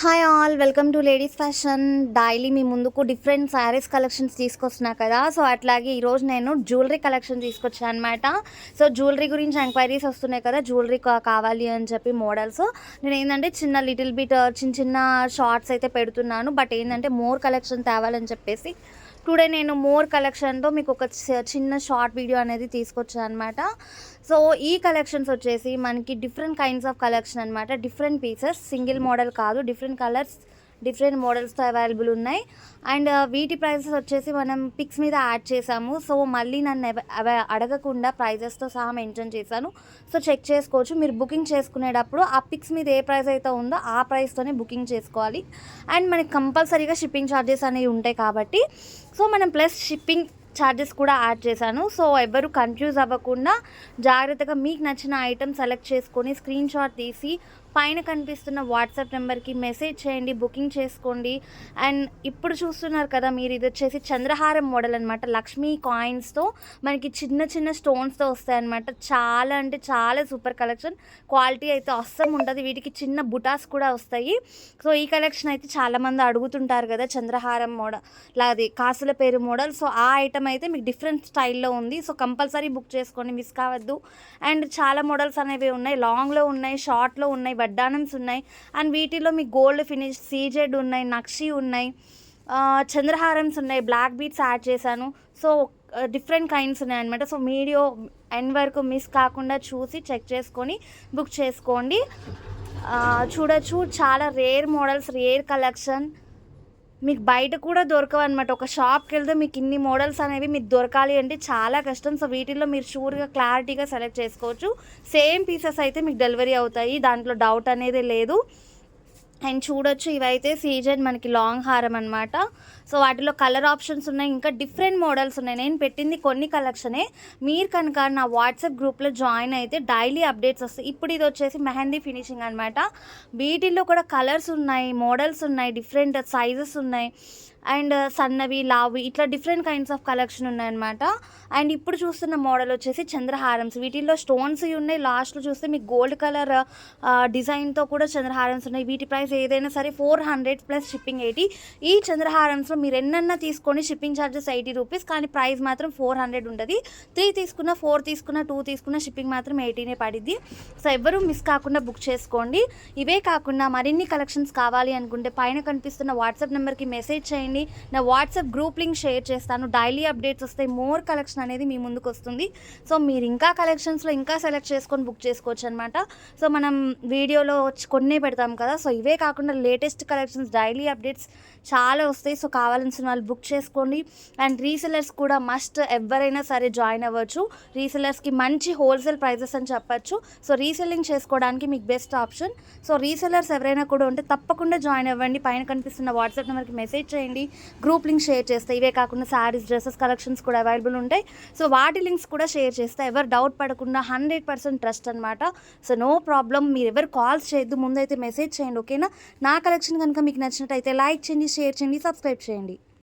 Hi all, welcome to ladies fashion. Daily మీ ముందుకు different saris collections తీసుకొస్తున్నా కదా. సో అట్లాగే ఈరోజు నేను జ్యువెలరీ కలెక్షన్ తీసుకొచ్చాను అనమాట. సో జ్యువెలరీ గురించి ఎంక్వైరీస్ వస్తున్నాయి కదా, జ్యువెలరీ కావాలి అని చెప్పి మోడల్స్. నేను ఏంటంటే చిన్న లిటిల్ బిట్ చిన్న చిన్న షార్ట్స్ అయితే పెడుతున్నాను. బట్ ఏంటంటే మోర్ కలెక్షన్ తేవాలని చెప్పేసి టుడే నేను మోర్ కలెక్షన్తో మీకు ఒక చిన్న షార్ట్ వీడియో అనేది తీసుకొచ్చాను అనమాట. సో ఈ కలెక్షన్స్ వచ్చేసి మనకి డిఫరెంట్ కైండ్స్ ఆఫ్ కలెక్షన్ అనమాట. డిఫరెంట్ పీసెస్, సింగిల్ మోడల్ కాదు, డిఫరెంట్ కలర్స్ డిఫరెంట్ మోడల్స్తో అవైలబుల్ ఉన్నాయి. అండ్ వీటి ప్రైజెస్ వచ్చేసి మనం పిక్స్ మీద యాడ్ చేసాము. సో మళ్ళీ నన్ను అడగకుండా ప్రైజెస్తో సహా మెన్షన్ చేశాను. సో చెక్ చేసుకోవచ్చు. మీరు బుకింగ్ చేసుకునేటప్పుడు ఆ పిక్స్ మీద ఏ ప్రైస్ అయితే ఉందో ఆ ప్రైస్తోనే బుకింగ్ చేసుకోవాలి. అండ్ మనకి కంపల్సరీగా షిప్పింగ్ ఛార్జెస్ అనేవి ఉంటాయి కాబట్టి సో మనం ప్లస్ షిప్పింగ్ ఛార్జెస్ కూడా యాడ్ చేశాను. సో ఎవరు కన్ఫ్యూజ్ అవ్వకుండా జాగ్రత్తగా మీకు నచ్చిన ఐటమ్ సెలెక్ట్ చేసుకొని స్క్రీన్ షాట్ తీసి పైన కనిపిస్తున్న వాట్సాప్ నెంబర్కి మెసేజ్ చేయండి, బుకింగ్ చేసుకోండి. అండ్ ఇప్పుడు చూస్తున్నారు కదా మీరు, ఇది వచ్చేసి చంద్రహారం మోడల్ అనమాట. లక్ష్మీ కాయిన్స్తో మనకి చిన్న చిన్న స్టోన్స్తో వస్తాయన్నమాట. చాలా అంటే చాలా సూపర్ కలెక్షన్. క్వాలిటీ అయితే అస్సం ఉంటుంది. వీటికి చిన్న బుటాస్ కూడా వస్తాయి. సో ఈ కలెక్షన్ అయితే చాలామంది అడుగుతుంటారు కదా, చంద్రహారం మోడల్ లాది కాసుల పేరు మోడల్. సో ఆ ఐటమ్ అయితే మీకు డిఫరెంట్ స్టైల్లో ఉంది. సో కంపల్సరీ బుక్ చేసుకోండి, మిస్ కావద్దు. అండ్ చాలా మోడల్స్ అనేవి ఉన్నాయి, లాంగ్లో ఉన్నాయి, షార్ట్లో ఉన్నాయి, వడ్డానమ్స్ ఉన్నాయి. అండ్ వీటిలో మీకు గోల్డ్ ఫినిష్ సీజెడ్ ఉన్నాయి, నక్షి ఉన్నాయి, చంద్రహారమ్స్ ఉన్నాయి, బ్లాక్ బీట్స్ యాడ్ చేశాను. సో డిఫరెంట్ కైండ్స్ ఉన్నాయి అనమాట. సో వీడియో ఎండ్ వరకు మిస్ కాకుండా చూసి చెక్ చేసుకొని బుక్ చేసుకోండి. చూడొచ్చు, చాలా రేర్ మోడల్స్, రేర్ కలెక్షన్. మీకు బయట కూడా దొరకవు అనమాట. ఒక షాప్కి వెళ్తే మీకు ఇన్ని మోడల్స్ అనేవి మీకు దొరకాలి అంటే చాలా కష్టం. సో వీటిల్లో మీరు షూర్గా క్లారిటీగా సెలెక్ట్ చేసుకోవచ్చు. సేమ్ పీసెస్ అయితే మీకు డెలివరీ అవుతాయి, దాంట్లో డౌట్ అనేది లేదు. అండ్ చూడొచ్చు, ఇవైతే సీజన్ మనకి లాంగ్ హారం అనమాట. సో వాటిలో కలర్ ఆప్షన్స్ ఉన్నాయి, ఇంకా డిఫరెంట్ మోడల్స్ ఉన్నాయి. నేను పెట్టింది కొన్ని కలెక్షనే. మీరు కనుక నా వాట్సాప్ గ్రూప్లో జాయిన్ అయితే డైలీ అప్డేట్స్ వస్తాయి. ఇప్పుడు ఇది వచ్చేసి మెహందీ ఫినిషింగ్ అనమాట. వీటిల్లో కూడా కలర్స్ ఉన్నాయి, మోడల్స్ ఉన్నాయి, డిఫరెంట్ సైజెస్ ఉన్నాయి. అండ్ సన్నవి, లావి, ఇట్లా డిఫరెంట్ కైండ్స్ ఆఫ్ కలెక్షన్ ఉన్నాయన్నమాట. అండ్ ఇప్పుడు చూస్తున్న మోడల్ వచ్చేసి చంద్రహారమ్స్. వీటిల్లో స్టోన్స్ ఉన్నాయి, లాస్ట్లో చూస్తే మీకు గోల్డ్ కలర్ డిజైన్తో కూడా చంద్రహారమ్స్ ఉన్నాయి. వీటి ప్రైస్ ఏదైనా సరే 400 ప్లస్ షిప్పింగ్ 80. ఈ చంద్రహారమ్స్లో మీరు ఎన్నన్నా తీసుకొని షిప్పింగ్ ఛార్జెస్ 80 రూపీస్, కానీ ప్రైస్ మాత్రం 400 ఉంటుంది. 3 తీసుకున్న, 4 తీసుకున్న, 2 తీసుకున్న షిప్పింగ్ మాత్రం 80నే పడిద్ది. సో ఎవరు మిస్ కాకుండా బుక్ చేసుకోండి. ఇవే కాకుండా మరిన్ని కలెక్షన్స్ కావాలి అనుకుంటే పైన కనిపిస్తున్న వాట్సాప్ నెంబర్కి మెసేజ్ చేయండి. నా వాట్సాప్ గ్రూప్ లింక్ షేర్ చేస్తాను. డైలీ అప్డేట్స్ వస్తాయి, మోర్ కలెక్షన్ అనేది మీ ముందుకు వస్తుంది. సో మీరు ఇంకా కలెక్షన్స్లో ఇంకా సెలెక్ట్ చేసుకొని బుక్ చేసుకోవచ్చు అనమాట. సో మనం వీడియోలో కొన్నే పెడతాం కదా. సో ఇవే కాకుండా లేటెస్ట్ కలెక్షన్స్, డైలీ అప్డేట్స్ చాలా వస్తాయి. సో కావాల్సిన వాళ్ళు బుక్ చేసుకోండి. అండ్ రీసెలర్స్ కూడా మస్ట్, ఎవరైనా సరే జాయిన్ అవ్వచ్చు. రీసెలర్స్కి మంచి హోల్సేల్ ప్రైజెస్ అని చెప్పచ్చు. సో రీసెల్లింగ్ చేసుకోవడానికి మీకు బెస్ట్ ఆప్షన్. సో రీసెలర్స్ ఎవరైనా కూడా ఉంటే తప్పకుండా జాయిన్ అవ్వండి. పైన కనిపిస్తున్న వాట్సాప్ నెంబర్కి మెసేజ్ చేయండి, గ్రూప్ లింక్ షేర్ చేస్తాయి. ఇవే కాకుండా శారీస్, డ్రెస్సెస్ కలెక్షన్స్ కూడా అవైలబుల్ ఉంటాయి. సో వాటి లింక్స్ కూడా షేర్ చేస్తే ఎవరు డౌట్ పడకుండా 100% ట్రస్ట్ అనమాట. సో నో ప్రాబ్లం, మీరు ఎవరు కాల్స్ చేయొద్దు, ముందైతే మెసేజ్ చేయండి, ఓకేనా. నా కలెక్షన్ కనుక మీకు నచ్చినట్టయితే లైక్ చేయండి, షేర్ చేయండి, సబ్స్క్రైబ్ చేయండి.